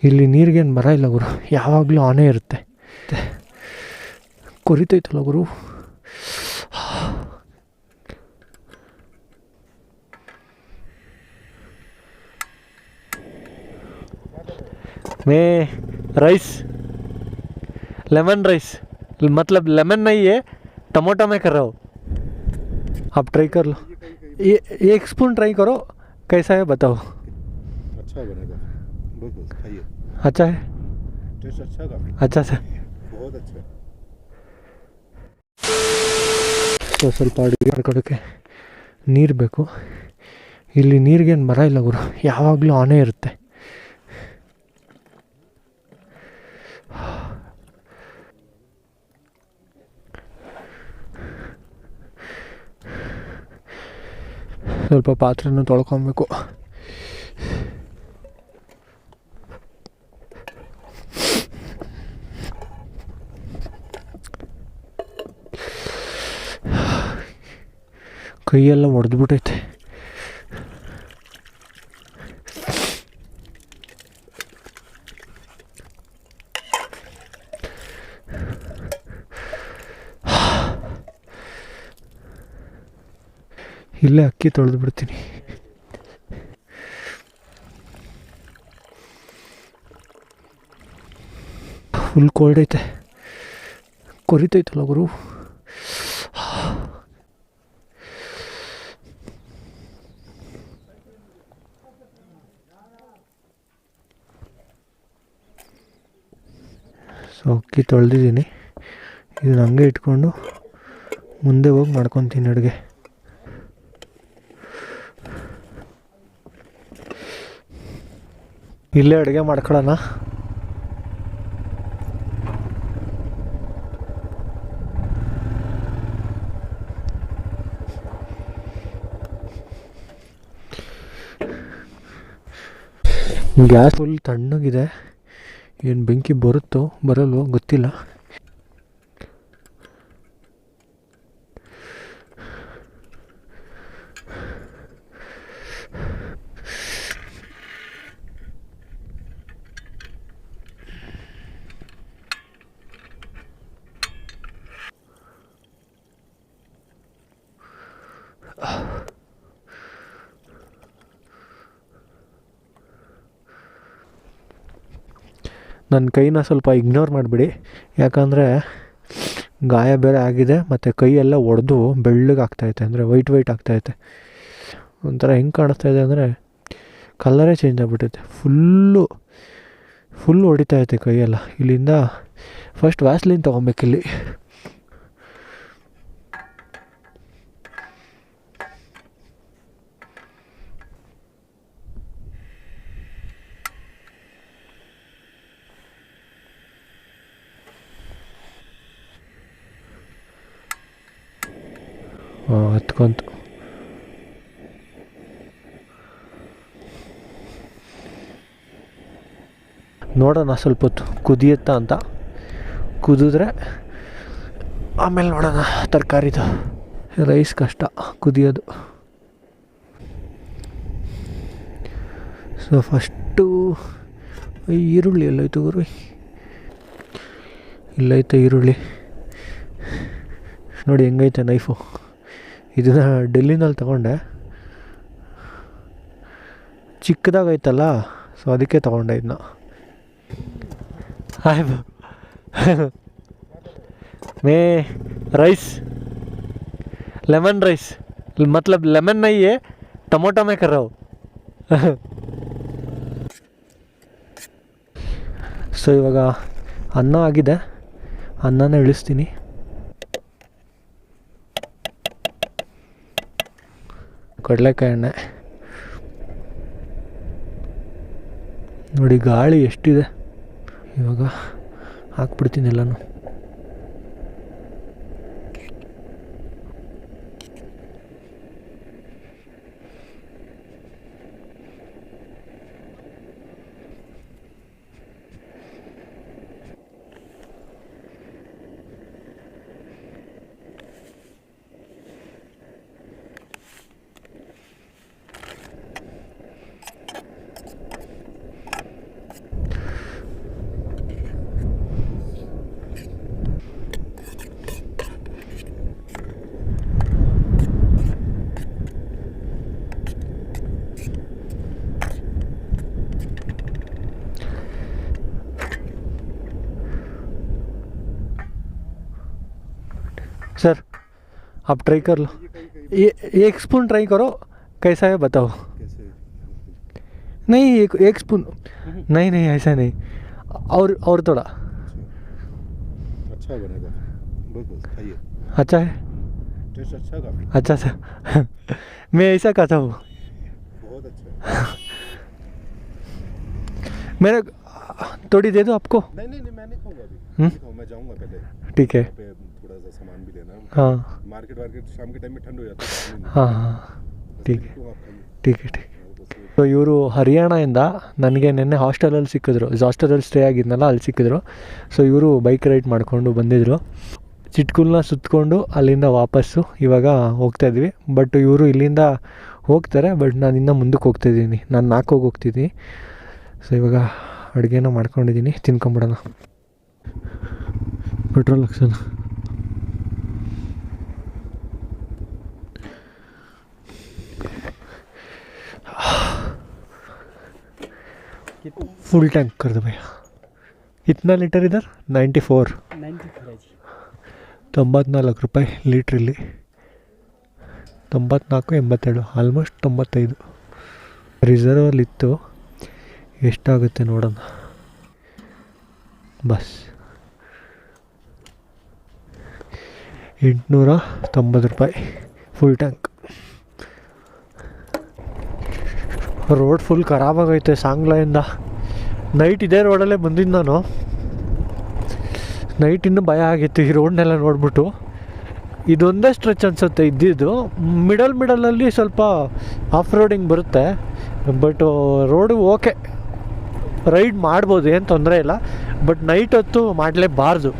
ಇಲ್ಲಿ ನೀರಿಗೇನು ಬರ ಇಲ್ಲ ಗುರು, ಯಾವಾಗಲೂ ಆನೆ ಇರುತ್ತೆ. ಕೊರಿತೈತಲ್ಲ ಗುರು. मैं राइस लेमन राइस मतलब लेमन नहीं है, टमाटो में कर रहा हूँ. आप ट्राई कर लो, ये 1 स्पून ट्राई करो, कैसा है बताओ. अच्छा बनेगा, बिल्कुल खाइए. अच्छा है, टेस्ट अच्छा था, अच्छा सर. बहुत अच्छा. ಸೊ ಸ್ವಲ್ಪ ಅಡುಗೆ ಮಾಡ್ಕೊಡೋಕ್ಕೆ ನೀರು ಬೇಕು. ಇಲ್ಲಿ ನೀರಿಗೇನು ಬರ ಇಲ್ಲ ಗುರು, ಯಾವಾಗಲೂ ಆನೆ ಇರುತ್ತೆ. ಸ್ವಲ್ಪ ಪಾತ್ರೆನೂ ತೊಳ್ಕೊಬೇಕು. ಕೈಯೆಲ್ಲ ಒಡೆದ್ಬಿಟ್ಟೈತೆ. ಇಲ್ಲೇ ಅಕ್ಕಿ ತೊಳೆದು ಬಿಡ್ತೀನಿ. ಫುಲ್ ಕೋಲ್ಡ್ ಐತೆ, ಕೊರಿತೈತಲ್ಲ ಗುರು. ಸೊ ಅಕ್ಕಿ ತೊಳೆದಿದ್ದೀನಿ, ಇದನ್ನ ಹಂಗೆ ಇಟ್ಕೊಂಡು ಮುಂದೆ ಹೋಗಿ ಮಾಡ್ಕೊತೀನಿ ಅಡುಗೆ. ಇಲ್ಲೇ ಅಡುಗೆ ಮಾಡ್ಕೊಳ್ಳೋಣ. ಗ್ಯಾಸ್ ಫುಲ್ ತಣ್ಣಗಿದೆ, ಏನು ಬೆಂಕಿ ಬರುತ್ತೋ ಬರಲ್ವೋ ಗೊತ್ತಿಲ್ಲ. ನನ್ನ ಕೈನ ಸ್ವಲ್ಪ ಇಗ್ನೋರ್ ಮಾಡಿಬಿಡಿ, ಯಾಕಂದರೆ ಗಾಯ ಬೇರೆ ಆಗಿದೆ ಮತ್ತು ಕೈ ಎಲ್ಲ ಒಡೆದು ಬೆಳ್ಳಗಾಗ್ತಾಯಿದೆ, ಅಂದರೆ ವೈಟ್ ಆಗ್ತಾಯಿದೆ. ಒಂಥರ ಹೆಂಗೆ ಕಾಣಿಸ್ತಾಯಿದೆ ಅಂದರೆ ಕಲರೇ ಚೇಂಜ್ ಆಗಿಬಿಟ್ಟೈತೆ. ಫುಲ್ ಹೊಡಿತಾಯಿದೆ ಕೈಯೆಲ್ಲ. ಇಲ್ಲಿಂದ ಫಸ್ಟ್ ವ್ಯಾಸ್ಲಿನ್ ತೊಗೊಬೇಕಿಲ್ಲಿ. ಹತ್ಕೊಂತು. ನೋಡೋಣ ಸ್ವಲ್ಪ ಹೊತ್ತು ಕುದಿಯುತ್ತಾ ಅಂತ. ಕುದಿದ್ರೆ ಆಮೇಲೆ ನೋಡೋಣ ತರಕಾರಿದು. ರೈಸ್ ಕಷ್ಟ ಕುದಿಯೋದು. ಸೊ ಫಸ್ಟು ಈರುಳ್ಳಿ ಎಲ್ಲೋಯ್ತು ಗುರು? ಇಲ್ಲೈತೆ ಈರುಳ್ಳಿ. ನೋಡಿ ಹೆಂಗೈತೆ ನೈಫು. ಇದನ್ನು ಡೆಲ್ಲಿನಲ್ಲಿ ತಗೊಂಡೆ, ಚಿಕ್ಕದಾಗೈತಲ್ಲ, ಸೊ ಅದಕ್ಕೆ ತಗೊಂಡೆ ಇದನ್ನ. ಆಯ್ತು. मैं राइस लेमन राइस मतलब लेमन नहीं है, टमाटो में कर रहा हूँ. ಸೊ ಇವಾಗ ಅನ್ನ ಆಗಿದೆ, ಅನ್ನನ ಇಳಿಸ್ತೀನಿ. ಕಡಲೆಕಾಯಿ ಎಣ್ಣೆ ನೋಡಿ, ಗಾಳಿ ಎಷ್ಟಿದೆ. ಇವಾಗ ಹಾಕ್ಬಿಡ್ತೀನಿ ಎಲ್ಲನೂ. सर आप ट्राई कर लो, ये एक स्पून ट्राई करो, कैसा है बताओ। कैसे? नहीं एक स्पून, नहीं नहीं ऐसा नहीं, और थोड़ा। अच्छा बनेगा, बस बस खाइए, अच्छा है, टेस्ट अच्छा काफ़ी, अच्छा सा मैं ऐसा खाता हूँ। बहुत अच्छा है। मेरे थोड़ी दे दो आपको। नहीं नहीं नहीं, मैं नहीं खाऊंगा अभी, हम्म? नहीं खाऊंगा, मैं जाऊंगा पहले, ठीक है। वहाँ पे थोड़ा सा सामान भी लेना है। हाँ मार्केट वार्केट शाम के टाइम में ठंड हो जाता है, ಹಾಂ ಹಾಂ ठीक है क्यों आप खाइए, ठीक है ठीक है। बस ये ಸೊ ಇವರು ಹರಿಯಾಣದಿಂದ ನನಗೆ ನಿನ್ನೆ ಹಾಸ್ಟೆಲಲ್ಲಿ ಸಿಕ್ಕಿದ್ರು, ಹಾಸ್ಟೆಲಲ್ಲಿ ಸ್ಟೇ ಆಗಿದ್ನಲ್ಲ ಅಲ್ಲಿ ಸಿಕ್ಕಿದ್ರು. ಸೊ ಇವರು ಬೈಕ್ ರೈಡ್ ಮಾಡಿಕೊಂಡು ಬಂದಿದ್ದರು, ಚಿಟ್ಕುಲ್ನ ಸುತ್ತಕೊಂಡು ಅಲ್ಲಿಂದ ವಾಪಸ್ಸು ಇವಾಗ ಹೋಗ್ತಾ ಇದ್ವಿ. ಬಟ್ ಇವರು ಇಲ್ಲಿಂದ ಹೋಗ್ತಾರೆ, ಬಟ್ ನಾನು ಇನ್ನೂ ಮುಂದಕ್ಕೆ ಹೋಗ್ತಾಯಿದ್ದೀನಿ, ನಾನು 4 ಹೋಗ್ತಿದ್ದೀನಿ. ಸೊ ಇವಾಗ ಅಡುಗೆನ ಮಾಡ್ಕೊಂಡಿದ್ದೀನಿ, ತಿನ್ಕೊಂಬಿಡೋಣ. ಪೆಟ್ರೋಲ್ ಹಾಕ್ಸೋಣ. फुल टैंक कर दो भैया. कितना लीटर इधर? 94 94 ರೂಪಾಯಿ ಲೀಟ್ರ್ ಇಲ್ಲಿ. 94 82 ಆಲ್ಮೋಸ್ಟ್ 95 ರಿಸರ್ವಲ್ಲಿತ್ತು. ಎಷ್ಟಾಗುತ್ತೆ ನೋಡೋಣ. ಬಸ್ 890 ರೂಪಾಯಿ ಫುಲ್ ಟ್ಯಾಂಕ್. ರೋಡ್ ಫುಲ್ ಖರಾಬಾಗೈತೆ ಸಾಂಗ್ಲಾಯಿಂದ. ನೈಟ್ ಇದೇ ರೋಡಲ್ಲೇ ಬಂದಿದ್ದು ನಾನು. ನೈಟ್ ಇನ್ನೂ ಭಯ ಆಗಿತ್ತು ಈ ರೋಡ್ನೆಲ್ಲ ನೋಡ್ಬಿಟ್ಟು. ಇದೊಂದೇ ಸ್ಟ್ರೆಚ್ ಅನಿಸುತ್ತೆ ಇದ್ದಿದ್ದು, ಮಿಡಲಲ್ಲಿ ಸ್ವಲ್ಪ ಆಫ್ ರೋಡಿಂಗ್ ಬರುತ್ತೆ. ಬಟ್ ರೋಡು ಓಕೆ, ರೈಡ್ ಮಾಡ್ಬೋದು, ಏನು ತೊಂದರೆ ಇಲ್ಲ. ಬಟ್ ನೈಟ್ ಹೊತ್ತು ಮಾಡಲೇಬಾರ್ದು.